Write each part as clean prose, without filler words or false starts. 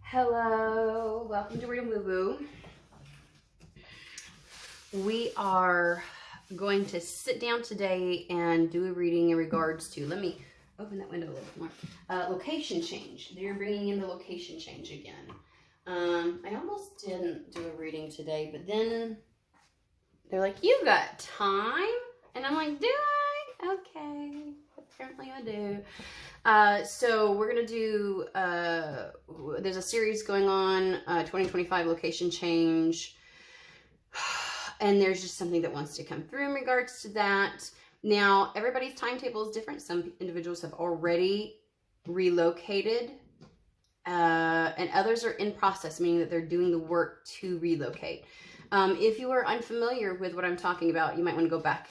Hello, welcome to Read and Woo Woo. We are going to sit down today and do a reading in regards to, let me open that window a little bit more, location change. They're bringing in the location change again. I almost didn't do a reading today, but then they're like, you got time? And I'm like, do I? Okay, apparently I do. So we're going to do, there's a series going on, 2025 location change. And there's just something that wants to come through in regards to that. Now, everybody's timetable is different. Some individuals have already relocated, and others are in process, meaning that they're doing the work to relocate. If you are unfamiliar with what I'm talking about, you might want to go back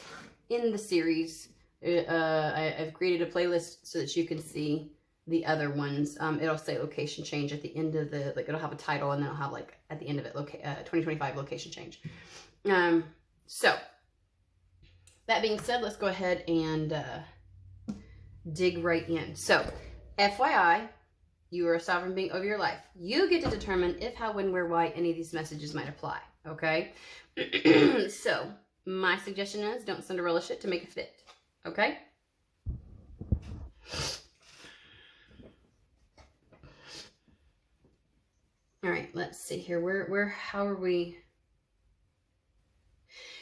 in the series. I've created a playlist so that you can see the other ones. It'll say location change at the end of the, like, it'll have a title, and then it'll have, like, at the end of it, 2025 location change. So that being said, let's go ahead and dig right in. So FYI, you are a sovereign being over your life. You get to determine if, how, when, where, why any of these messages might apply. Okay. So my suggestion is don't Cinderella shit to make it fit. Okay. All right, let's see here. How are we?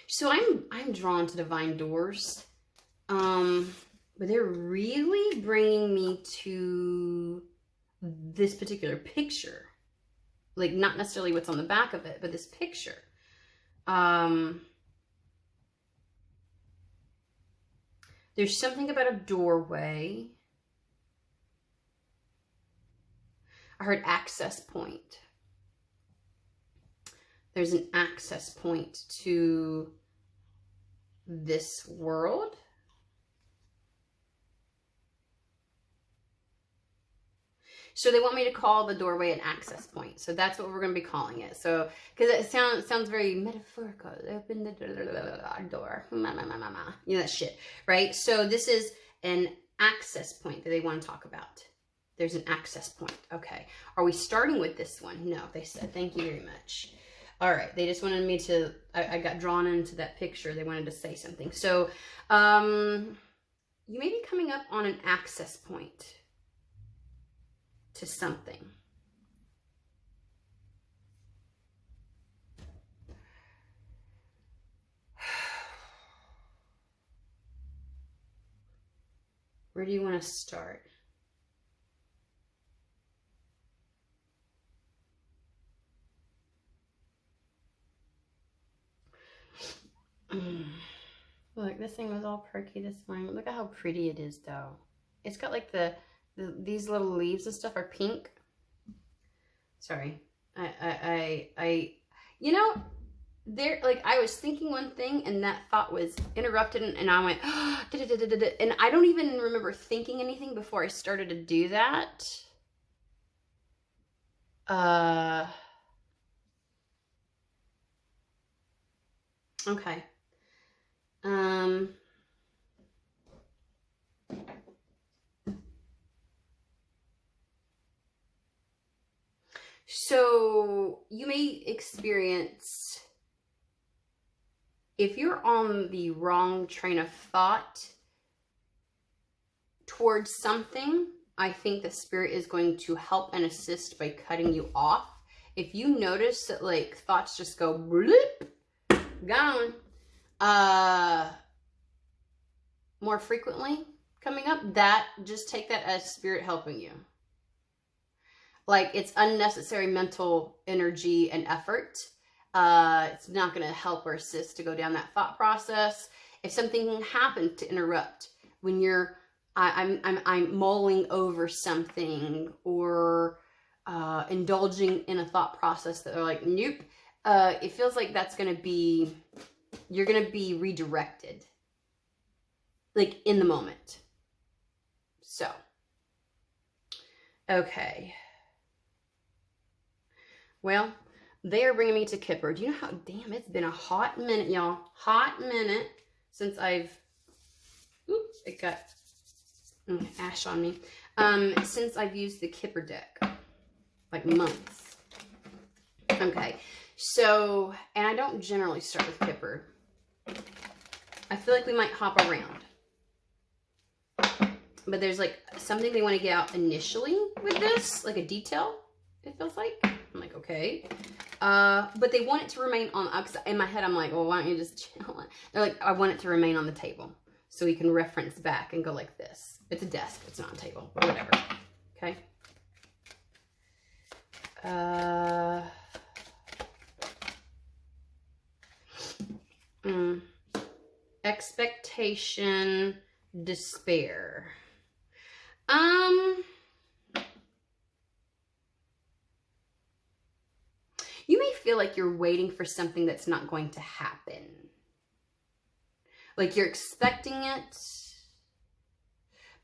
So I'm drawn to divine doors, but they're really bringing me to this particular picture, like not necessarily what's on the back of it, but this picture. There's something about a doorway. I heard access point. There's an access point to this world. So they want me to call the doorway an access point. So that's what we're going to be calling it. So, because it sounds very metaphorical. Open the door. You know, that shit, right? So this is an access point that they want to talk about. There's an access point. Okay. Are we starting with this one? No, they said, thank you very much. All right. They just wanted me to, I got drawn into that picture. They wanted to say something. So, you may be coming up on an access point to something. Where do you want to start? Look, this thing was all perky this morning. Look at how pretty it is, though. It's got like these little leaves and stuff are pink. Sorry, you know, there, like, I was thinking one thing and that thought was interrupted, and I went, and I don't even remember thinking anything before I started to do that. Okay. So you may experience, if you're on the wrong train of thought towards something, I think the spirit is going to help and assist by cutting you off. If you notice that, like, thoughts just go bloop, gone, more frequently coming up, that, just take that as spirit helping you. Like, it's unnecessary mental energy and effort. It's not going to help or assist to go down that thought process. If something happened to interrupt when you're, I'm mulling over something, or indulging in a thought process that they're like, nope. It feels like that's going to be, you're going to be redirected, like, in the moment. So, okay. Well, they are bringing me to Kipper. Do you know how, damn, it's been a hot minute, y'all. Hot minute since I've, oops, it got ash on me. Since I've used the Kipper deck. like months. Okay, so, and I don't generally start with Kipper. I feel like we might hop around. But there's like something they want to get out initially with this, like a detail, it feels like. I'm like, okay. But they want it to remain on, in my head, I'm like, well, why don't you just chill it? They're like, I want it to remain on the table so we can reference back and go like this. It's a desk, it's not a table, but whatever. Okay. Expectation, despair. You may feel like you're waiting for something that's not going to happen. Like you're expecting it,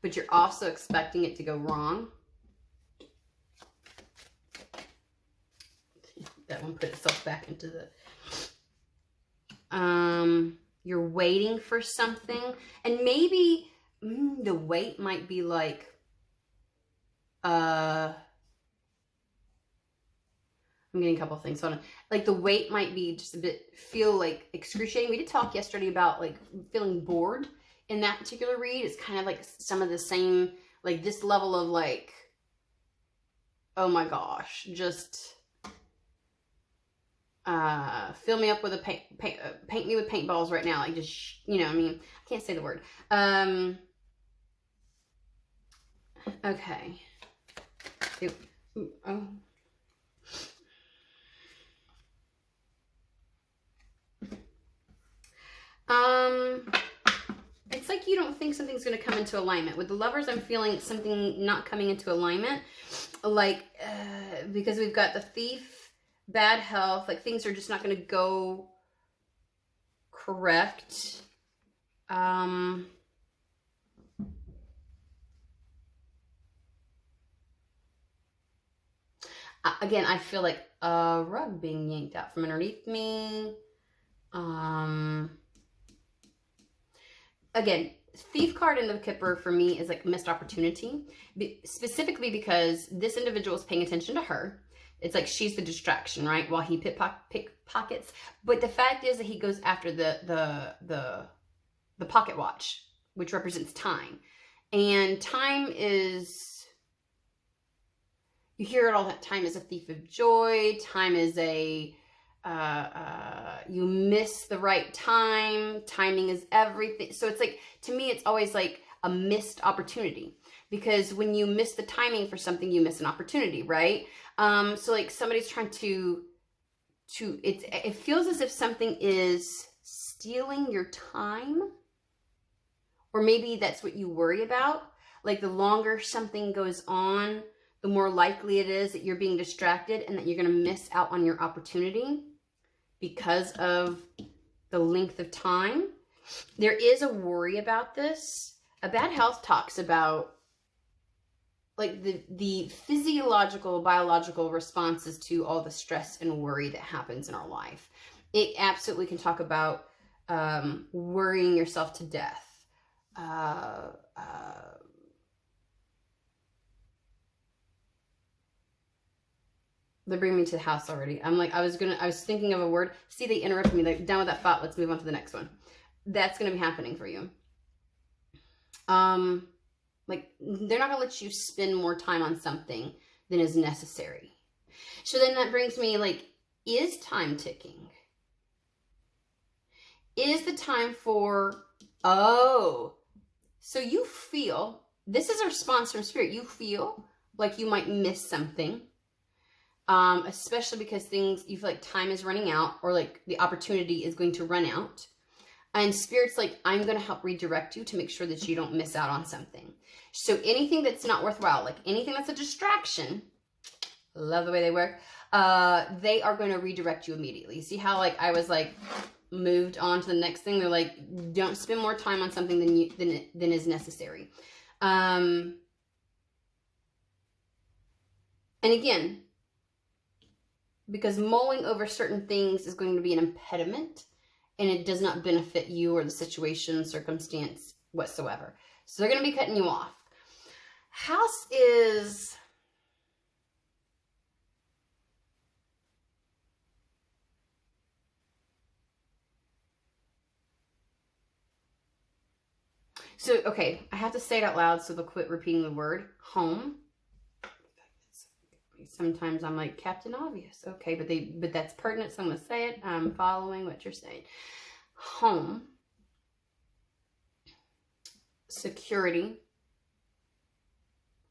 but you're also expecting it to go wrong. That one put itself back into the... You're waiting for something, and maybe the wait might be like, I'm getting a couple of things. Hold on. Like the wait might be just a bit, feel like excruciating. We did talk yesterday about like feeling bored in that particular read. It's kind of like some of the same, like this level of like, oh my gosh, just fill me up with a paint me with paintballs right now. Like just, you know, I mean, I can't say the word. Okay. Oh. It's like you don't think something's going to come into alignment. With the Lovers, I'm feeling something not coming into alignment. Like, because we've got the Thief, bad health, like things are just not going to go correct. Again, I feel like a rug being yanked out from underneath me. Again, Thief card in the Kipper for me is like missed opportunity, specifically because this individual is paying attention to her. It's like she's the distraction, right? While he pickpockets. But the fact is that he goes after the pocket watch, which represents time. And time is, you hear it all that time is a thief of joy. Time is a, you miss the right time. Timing is everything. So it's like, to me, it's always like a missed opportunity, because when you miss the timing for something, you miss an opportunity, right? So like somebody's trying it feels as if something is stealing your time, or maybe that's what you worry about. Like the longer something goes on, the more likely it is that you're being distracted and that you're going to miss out on your opportunity because of the length of time. There is a worry about this. A bad health talks about like the physiological, biological responses to all the stress and worry that happens in our life. It absolutely can talk about worrying yourself to death. They're bringing me to the house already. I'm like, I was thinking of a word. See, they interrupted me. Like, down with that thought. Let's move on to the next one. That's going to be happening for you. Like, they're not going to let you spend more time on something than is necessary. So then that brings me, like, is time ticking? Is the time for, oh, so you feel, this is a response from Spirit. You feel like you might miss something. Especially because you feel like time is running out, or like the opportunity is going to run out. And Spirit's like, I'm going to help redirect you to make sure that you don't miss out on something. So anything that's not worthwhile, like anything that's a distraction, love the way they work, they are going to redirect you immediately. See how like I was like moved on to the next thing? They're like, don't spend more time on something than is necessary. And again, because mulling over certain things is going to be an impediment, and it does not benefit you or the situation, circumstance whatsoever. So they're going to be cutting you off. House is So, okay, I have to say it out loud so they'll quit repeating the word. Home. Sometimes I'm like, Captain Obvious. Okay, but that's pertinent. Someone say it. I'm following what you're saying. Home. Security.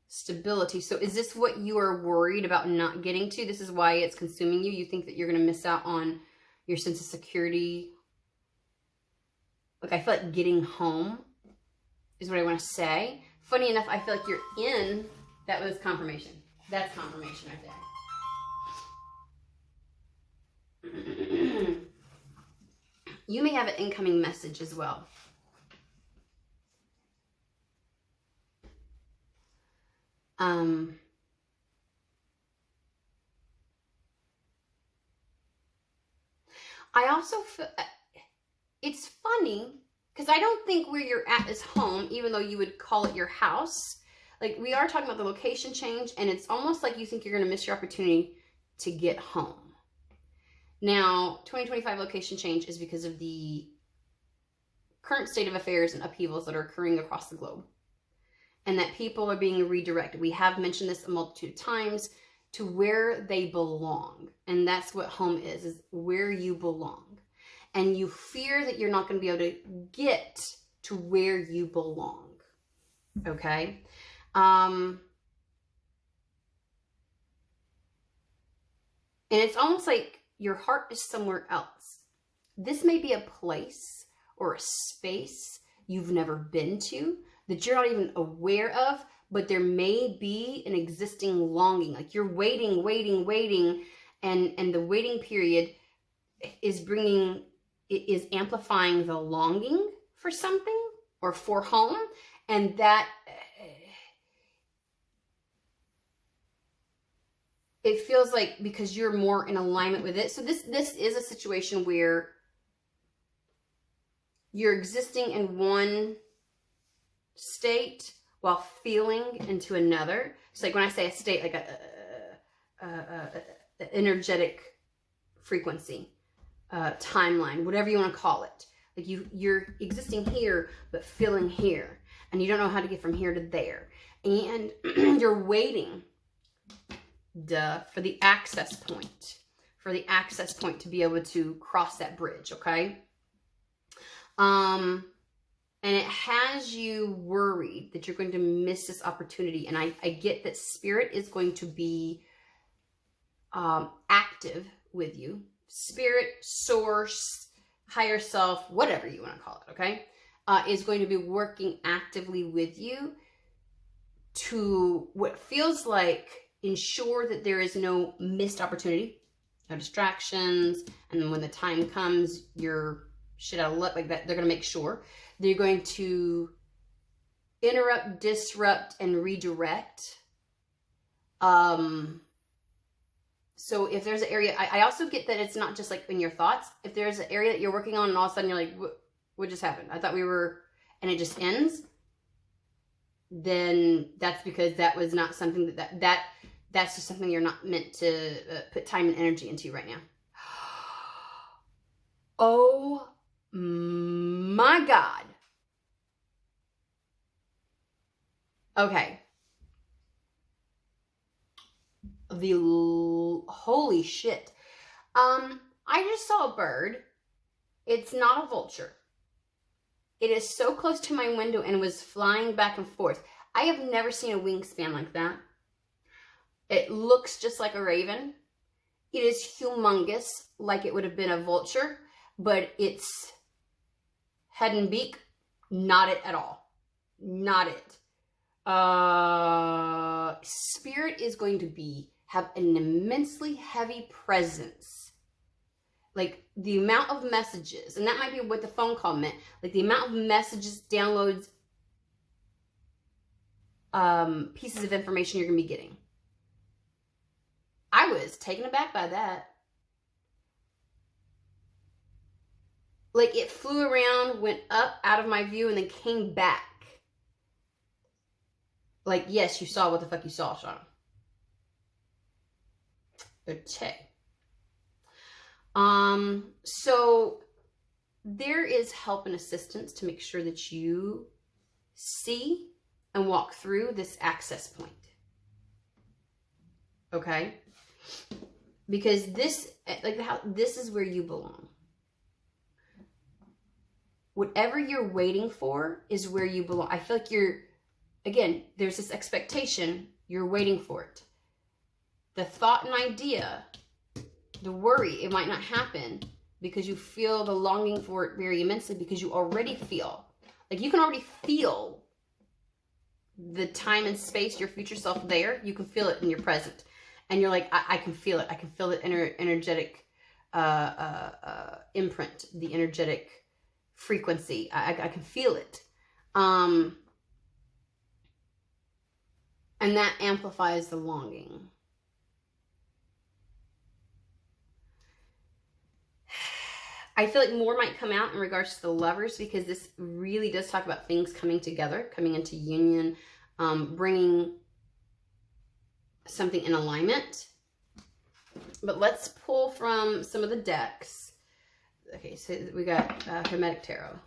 Stability. So is this what you are worried about not getting to? This is why it's consuming you. You think that you're going to miss out on your sense of security. Like, I feel like getting home is what I want to say. Funny enough, I feel like you're in. That was confirmation. That's confirmation right there. You may have an incoming message as well. I also feel it's funny because I don't think where you're at is home, even though you would call it your house. Like, we are talking about the location change, and it's almost like you think you're going to miss your opportunity to get home. Now, 2025 location change is because of the current state of affairs and upheavals that are occurring across the globe, and that people are being redirected. We have mentioned this a multitude of times, to where they belong. And that's what home is where you belong. And you fear that you're not going to be able to get to where you belong. Okay? And it's almost like your heart is somewhere else. This may be a place or a space you've never been to, that you're not even aware of, but there may be an existing longing. Like, you're waiting, and the waiting period is amplifying the longing for something or for home, and that it feels like because you're more in alignment with it. So this is a situation where you're existing in one state while feeling into another. So, like, when I say a state, like a energetic frequency, timeline, whatever you want to call it. Like, you're existing here, but feeling here. And you don't know how to get from here to there. And you're waiting, for the access point. For the access point to be able to cross that bridge, okay? And it has you worried that you're going to miss this opportunity. And I get that spirit is going to be active with you. Spirit, source, higher self, whatever you want to call it, okay? Is going to be working actively with you to what feels like ensure that there is no missed opportunity, no distractions. And then when the time comes, you're shit out of luck like that. They're going to make sure they're going to interrupt, disrupt, and redirect. So if there's an area, I also get that it's not just like in your thoughts. If there's an area that you're working on and all of a sudden you're like, what just happened? I thought we were, and it just ends. Then that's because that was not something that's just something you're not meant to put time and energy into right now. Oh my God. Okay. Holy shit. I just saw a bird. It's not a vulture. It is so close to my window and was flying back and forth. I have never seen a wingspan like that. It looks just like a raven. It is humongous, like it would have been a vulture, but its head and beak, not it at all. Not it. Spirit is going to have an immensely heavy presence. Like, the amount of messages, and that might be what the phone call meant, like the amount of messages, downloads, pieces of information you're going to be getting. I was taken aback by that. Like, it flew around, went up out of my view, and then came back. Like, yes, you saw what the fuck you saw, Sean. Okay. So there is help and assistance to make sure that you see and walk through this access point. Okay? Because this, this is where you belong. Whatever you're waiting for is where you belong. I feel like again, there's this expectation, you're waiting for it. The thought and idea, the worry, it might not happen because you feel the longing for it very immensely, because you already feel, like you can already feel the time and space, your future self there. You can feel it in your present. And you're like, I can feel it. I can feel the energetic imprint, the energetic frequency. I can feel it. And that amplifies the longing. I feel like more might come out in regards to the Lovers, because this really does talk about things coming together, coming into union, bringing something in alignment. But let's pull from some of the decks. Okay, so we got Hermetic Tarot.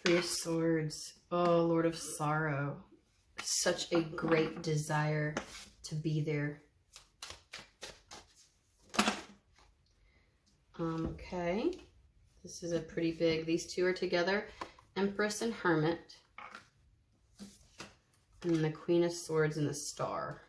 Three of Swords. Oh, Lord of Sorrow. Such a great desire to be there. Okay. This is a pretty big, these two are together. Empress and Hermit. And then the Queen of Swords and the Star.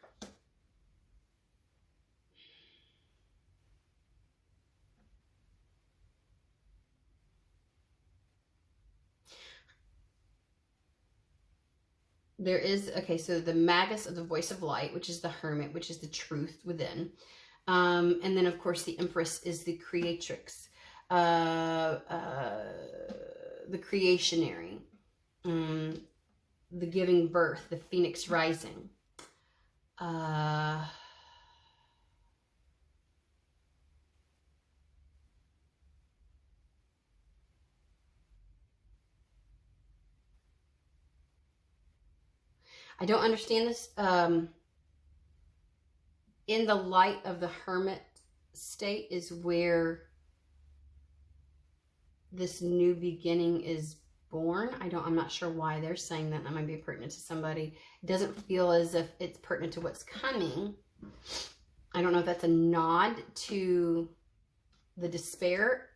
There is, okay, so the Magus of the Voice of Light, which is the Hermit, which is the truth within. And then, of course, the Empress is the creatrix, the creationary, the giving birth, the Phoenix rising. I don't understand this. In the light of the Hermit state is where this new beginning is born. I'm not sure why they're saying that. That might be pertinent to somebody. It doesn't feel as if it's pertinent to what's coming. I don't know if that's a nod to the despair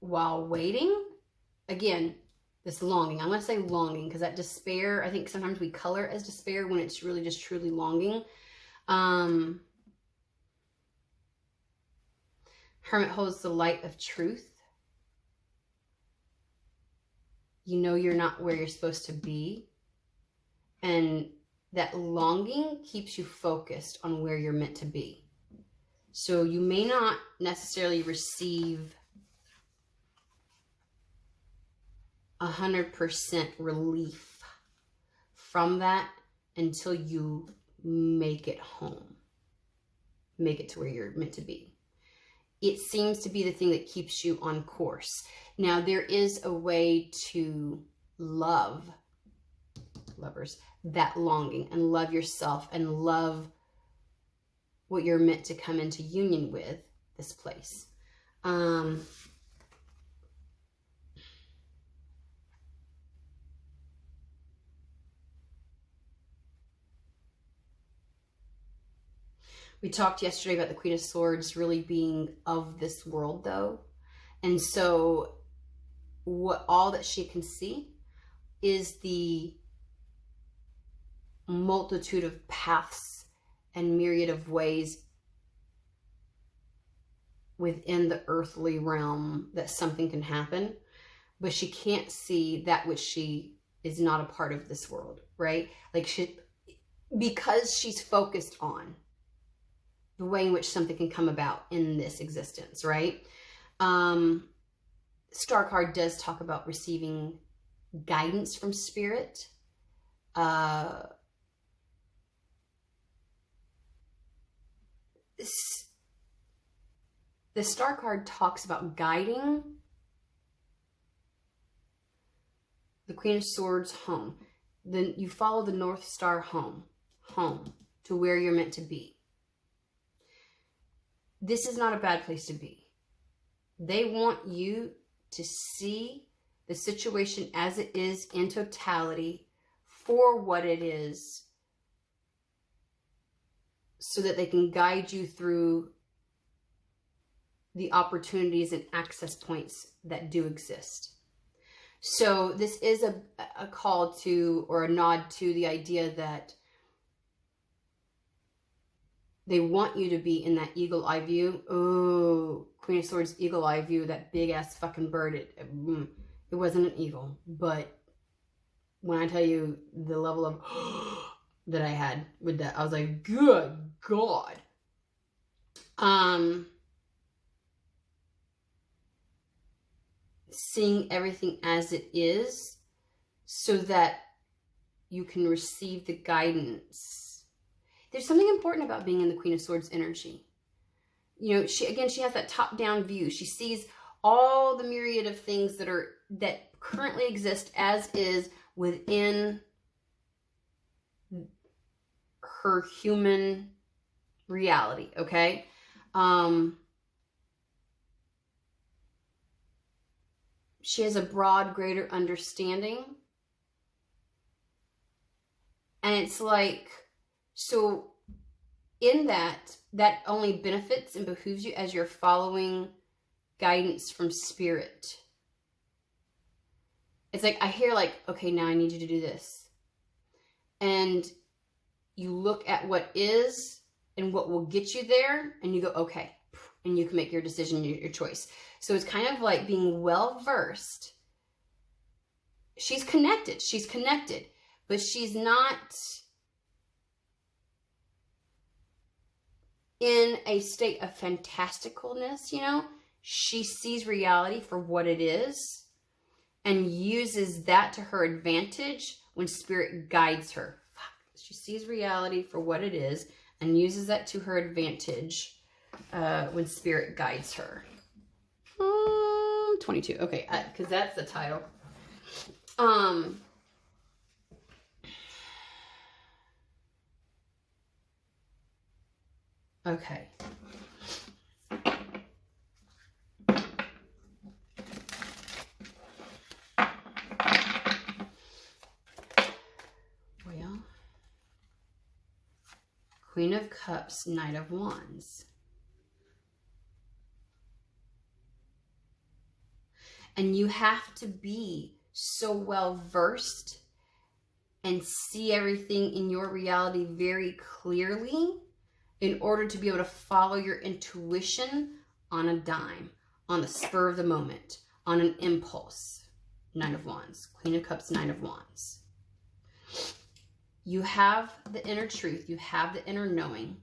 while waiting. Again, this longing. I'm going to say longing because that despair, I think sometimes we color it as despair when it's really just truly longing. Hermit holds the light of truth. You know you're not where you're supposed to be. And that longing keeps you focused on where you're meant to be. So you may not necessarily receive 100% relief from that until you make it home. Make it to where you're meant to be. It seems to be the thing that keeps you on course. Now, there is a way to love, lovers, that longing and love yourself and love what you're meant to come into union with, this place. We talked yesterday about the Queen of Swords really being of this world, though. And so all that she can see is the multitude of paths and myriad of ways within the earthly realm that something can happen. But she can't see that which she is not a part of this world, right? Like because she's focused on the way in which something can come about in this existence, right? Star card does talk about receiving guidance from spirit. The Star card talks about guiding the Queen of Swords home. Then you follow the North Star home to where you're meant to be. This is not a bad place to be. They want you to see the situation as it is in totality for what it is, so that they can guide you through the opportunities and access points that do exist. So this is a call to, or a nod to, the idea that they want you to be in that eagle eye view. Oh, Queen of Swords eagle eye view, that big ass fucking bird. It wasn't an eagle, but when I tell you the level of that I had with that, I was like, good God. Seeing everything as it is so that you can receive the guidance. There's something important about being in the Queen of Swords energy. You know, she has that top-down view. She sees all the myriad of things that currently exist as is within her human reality, okay? She has a broad, greater understanding. And it's like, so in that only benefits and behooves you as you're following guidance from spirit. It's like, I hear like, okay, now I need you to do this. And you look at what is and what will get you there, and you go, okay. And you can make your decision, your choice. So it's kind of like being well-versed. She's connected, but she's not in a state of fantasticalness, you know? She sees reality for what it is and uses that to her advantage when spirit guides her. She sees reality for what it is and uses that to her advantage when spirit guides her. 22. Okay, because that's the title. Okay. Well, Queen of Cups, Knight of Wands. And you have to be so well versed and see everything in your reality very clearly in order to be able to follow your intuition on a dime, on the spur of the moment, on an impulse. Nine of Wands, Queen of Cups, Nine of Wands. You have the inner truth. You have the inner knowing.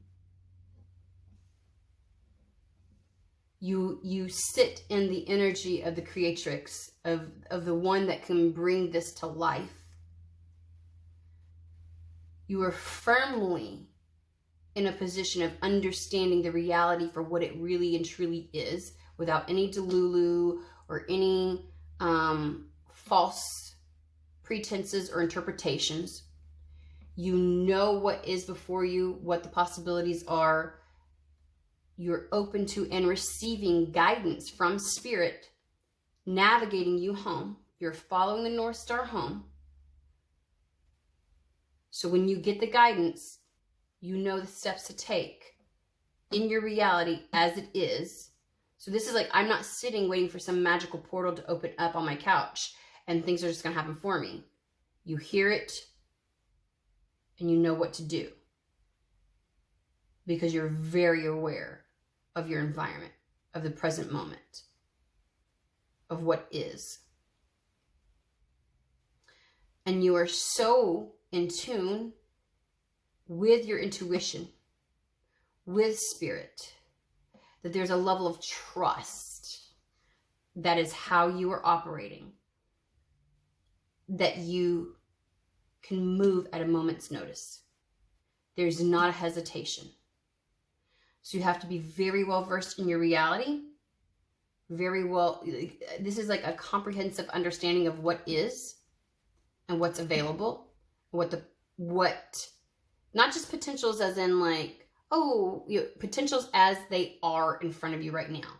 You sit in the energy of the creatrix, of the one that can bring this to life. You are firmly in a position of understanding the reality for what it really and truly is, without any delulu or any false pretenses or interpretations. You know what is before you, what the possibilities are. You're open to and receiving guidance from spirit, navigating you home. You're following the North Star home. So when you get the guidance, you know the steps to take in your reality as it is. So this is like, I'm not sitting waiting for some magical portal to open up on my couch and things are just going to happen for me. You hear it and you know what to do because you're very aware of your environment, of the present moment, of what is. And you are so in tune with your intuition, with spirit, that there's a level of trust that is how you are operating, that you can move at a moment's notice. There's not a hesitation. So you have to be very well versed in your reality. Very well, this is like a comprehensive understanding of what is and what's available. What, not just potentials as in like, oh, potentials as they are in front of you right now.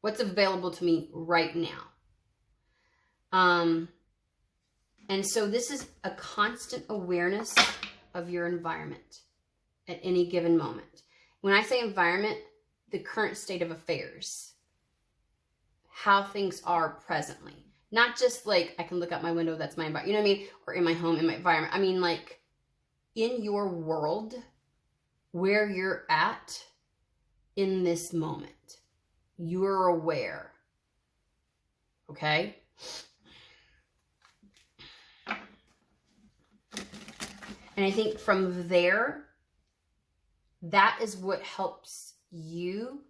What's available to me right now. And so this is a constant awareness of your environment at any given moment. When I say environment, the current state of affairs, how things are presently. Not just like, I can look out my window, that's my environment, you know what I mean? Or in my home, in my environment. I mean like in your world, where you're at in this moment. You're aware. Okay? And I think from there, that is what helps you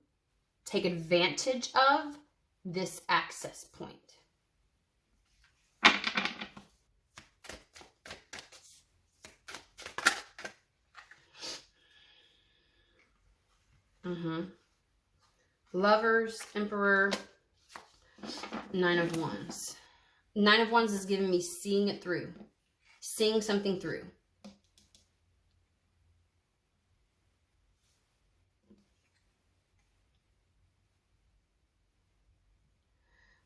take advantage of this access point. Lovers, Emperor, Nine of Wands. Nine of Wands is giving me seeing it through. Seeing something through.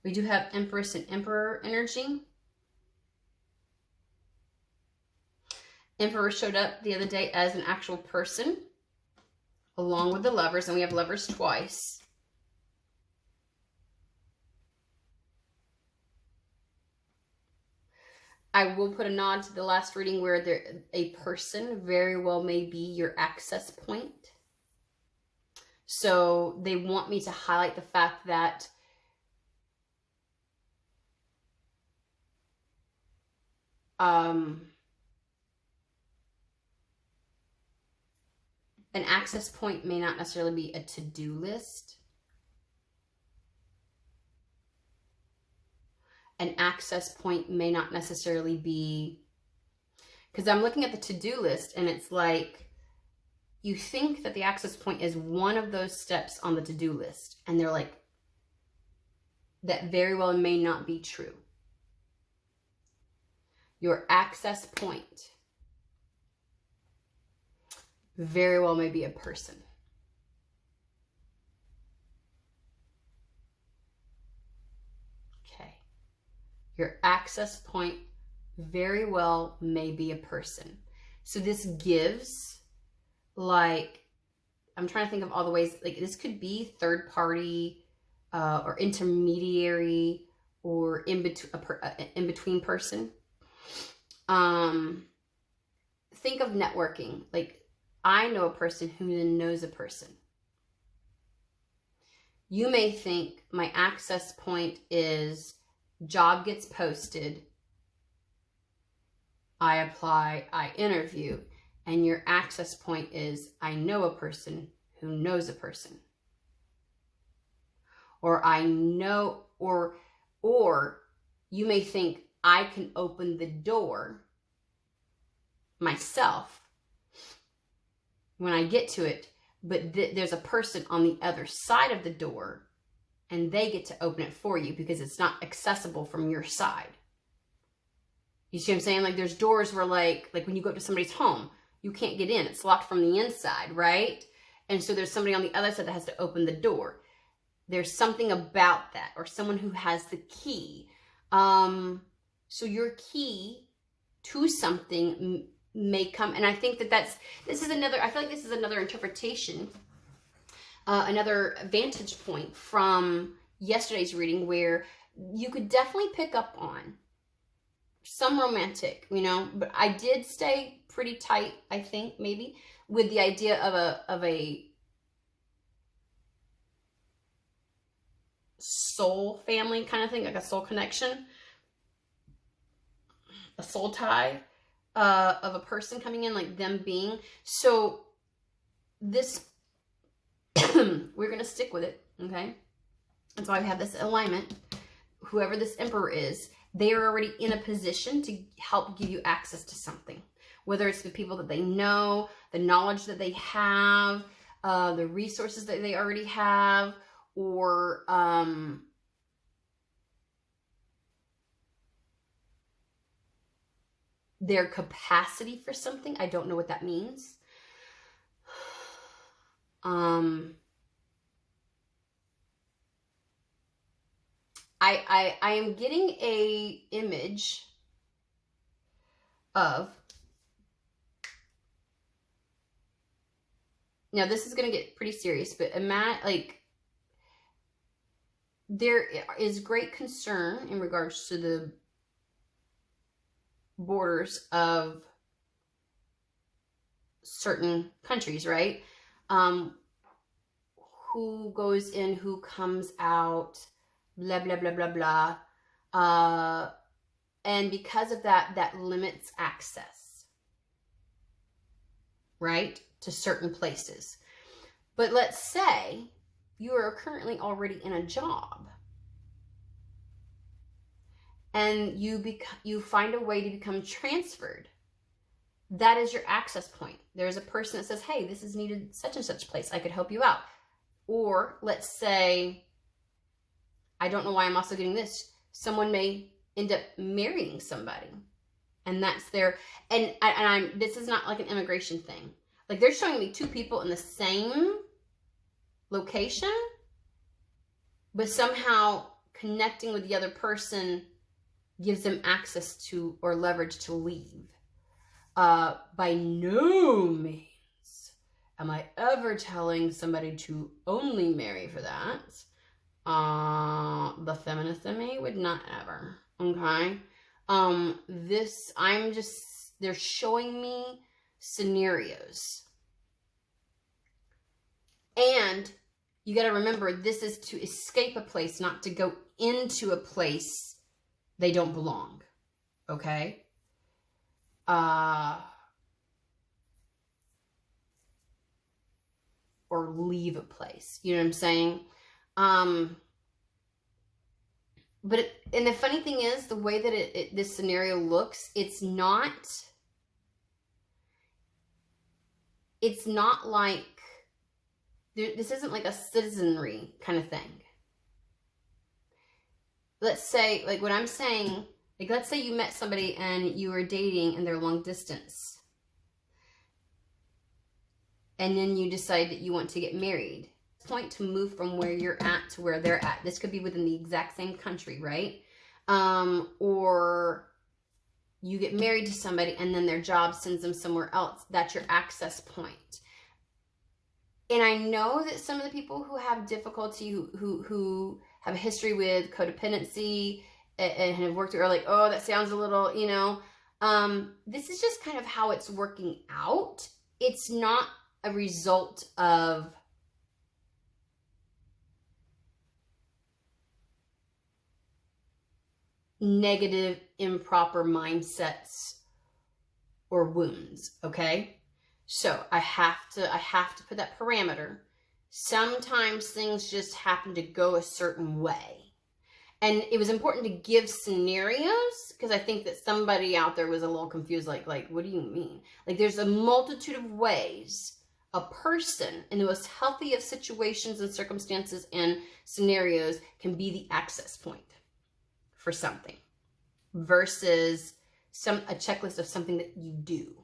We do have Empress and Emperor energy. Emperor showed up the other day as an actual person, along with the Lovers, and we have Lovers twice. I will put a nod to the last reading where a person very well may be your access point. So they want me to highlight the fact that an access point may not necessarily be a to-do list. An access point may not necessarily be, because I'm looking at the to-do list and it's like, you think that the access point is one of those steps on the to-do list. And they're like, that very well may not be true. Your access point very well may be a person. Okay. Your access point very well may be a person. So this gives, like, I'm trying to think of all the ways, like this could be third party or intermediary or in between person. Think of networking. Like, I know a person who knows a person. You may think my access point is job gets posted, I apply, I interview, and your access point is I know a person who knows a person. Or I know, or you may think I can open the door myself when I get to it, but there's a person on the other side of the door and they get to open it for you because it's not accessible from your side. You see what I'm saying? Like there's doors where like when you go up to somebody's home, you can't get in. It's locked from the inside, right? And so there's somebody on the other side that has to open the door. There's something about that, or someone who has the key. So your key to something may come, and I think that I feel like this is another interpretation, another vantage point from yesterday's reading where you could definitely pick up on some romantic, but I did stay pretty tight, I think, maybe, with the idea of a soul family kind of thing, like a soul connection, a soul tie of a person coming in, like them being. So this, we're going to stick with it, okay? And so I have this alignment. Whoever this emperor is, they are already in a position to help give you access to something. Whether it's the people that they know, the knowledge that they have, the resources that they already have, or their capacity for something. I don't know what that means. I am getting a image of, now this is going to get pretty serious, but there is great concern in regards to the borders of certain countries, right? Who goes in, who comes out, blah, blah, blah, blah, blah. And because of that, that limits access, right, to certain places. But let's say you are currently already in a job and you find a way to become transferred. That is your access point. There's a person that says, hey, this is needed such and such place. I could help you out. Or let's say, I don't know why I'm also getting this. Someone may end up marrying somebody. And that's their, and this is not like an immigration thing. Like they're showing me two people in the same location, but somehow connecting with the other person gives them access to or leverage to leave. By no means am I ever telling somebody to only marry for that. The feminist in me would not ever. Okay. They're showing me scenarios. And you got to remember, this is to escape a place, not to go into a place they don't belong. Okay? Or leave a place. You know what I'm saying? And the funny thing is, the way that this scenario looks, it's not like, this isn't like a citizenry kind of thing. Let's say, like what I'm saying, like let's say you met somebody and you were dating and they're long distance. And then you decide that you want to get married. Point to move from where you're at to where they're at. This could be within the exact same country, right? Or you get married to somebody and then their job sends them somewhere else. That's your access point. And I know that some of the people who have difficulty, who have a history with codependency and have worked through, are like, oh, that sounds a little, you know. This is just kind of how it's working out. It's not a result of negative, improper mindsets or wounds, okay? So I have to put that parameter. Sometimes things just happen to go a certain way. And it was important to give scenarios because I think that somebody out there was a little confused, like, what do you mean? Like, there's a multitude of ways a person in the most healthy of situations and circumstances and scenarios can be the access point for something versus a checklist of something that you do,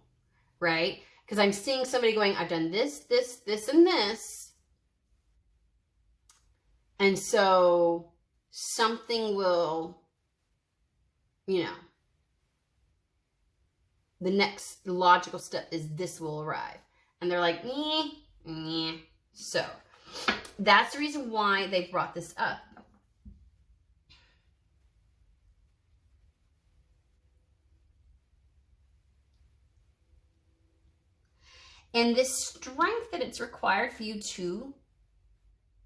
right? Because I'm seeing somebody going, I've done this, this, this, and this. And so something will, you know, the next logical step is this will arrive. And they're like, meh. So that's the reason why they brought this up. And this strength that it's required for you to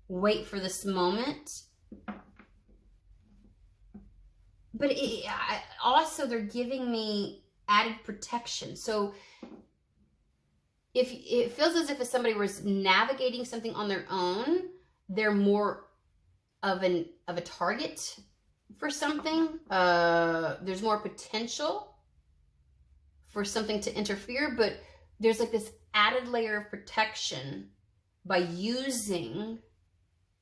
wait for this moment. But also, they're giving me added protection. So if it feels as if somebody was navigating something on their own, they're more of a target for something. There's more potential for something to interfere, but there's like this added layer of protection by using,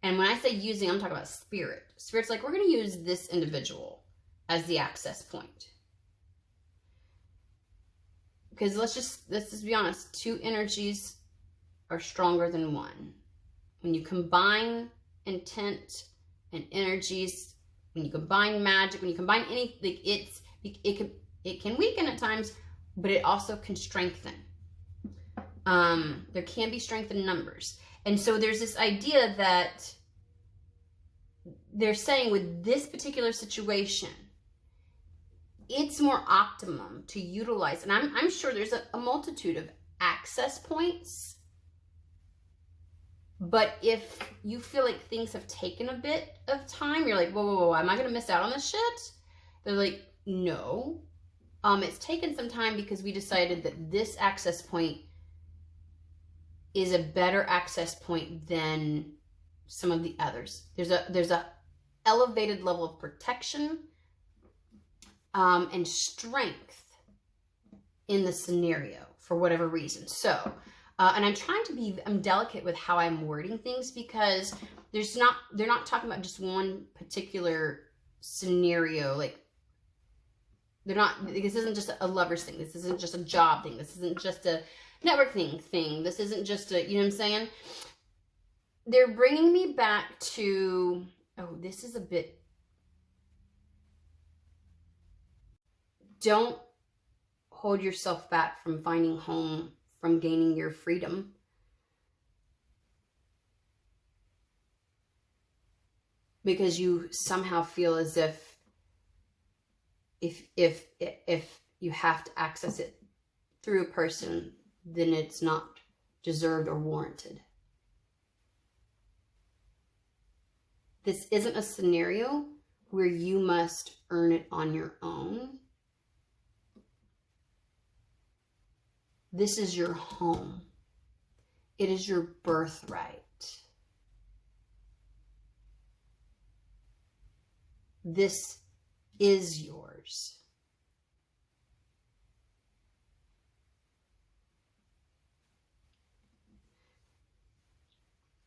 and when I say using, I'm talking about spirit. Spirit's like, we're going to use this individual as the access point. Because let's just be honest, two energies are stronger than one. When you combine intent and energies, when you combine magic, when you combine anything, it can weaken at times, but it also can strengthen. There can be strength in numbers. And so there's this idea that they're saying with this particular situation, it's more optimum to utilize, and I'm sure there's a multitude of access points, but if you feel like things have taken a bit of time, you're like, whoa, am I going to miss out on this shit? They're like, no. It's taken some time because we decided that this access point is a better access point than some of the others. There's a elevated level of protection and strength in the scenario for whatever reason. So, and I'm delicate with how I'm wording things because they're not talking about just one particular scenario. Like this isn't just a lover's thing. This isn't just a job thing. This isn't just a networking thing. This isn't just a, you know what I'm saying? They're bringing me back to, oh, this is a bit, don't hold yourself back from finding home, from gaining your freedom. Because you somehow feel as if you have to access it through a person, then it's not deserved or warranted. This isn't a scenario where you must earn it on your own. This is your home. It is your birthright. This is yours.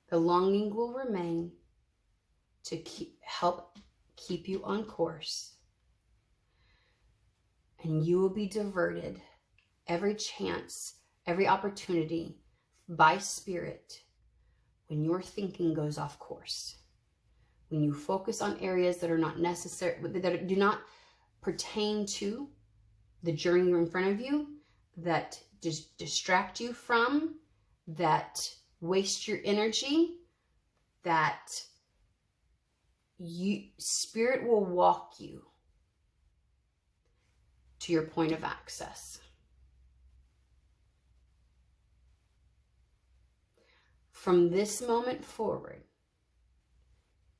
The longing will remain to help keep you on course. And you will be diverted every chance, every opportunity by spirit when your thinking goes off course. When you focus on areas that are not necessary, that do not pertain to the journey in front of you, that just distract you from, that waste your energy, that spirit will walk you to your point of access. From this moment forward,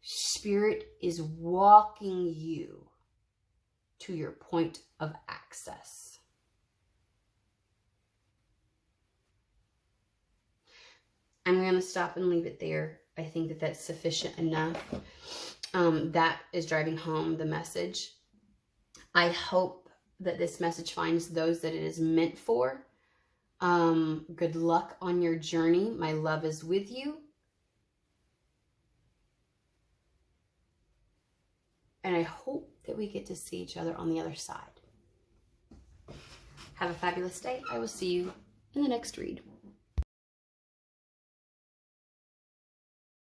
spirit is walking you to your point of access. I'm going to stop and leave it there. I think that that's sufficient enough. That is driving home the message. I hope that this message finds those that it is meant for. Good luck on your journey. My love is with you. And I hope that we get to see each other on the other side. Have a fabulous day. I will see you in the next read.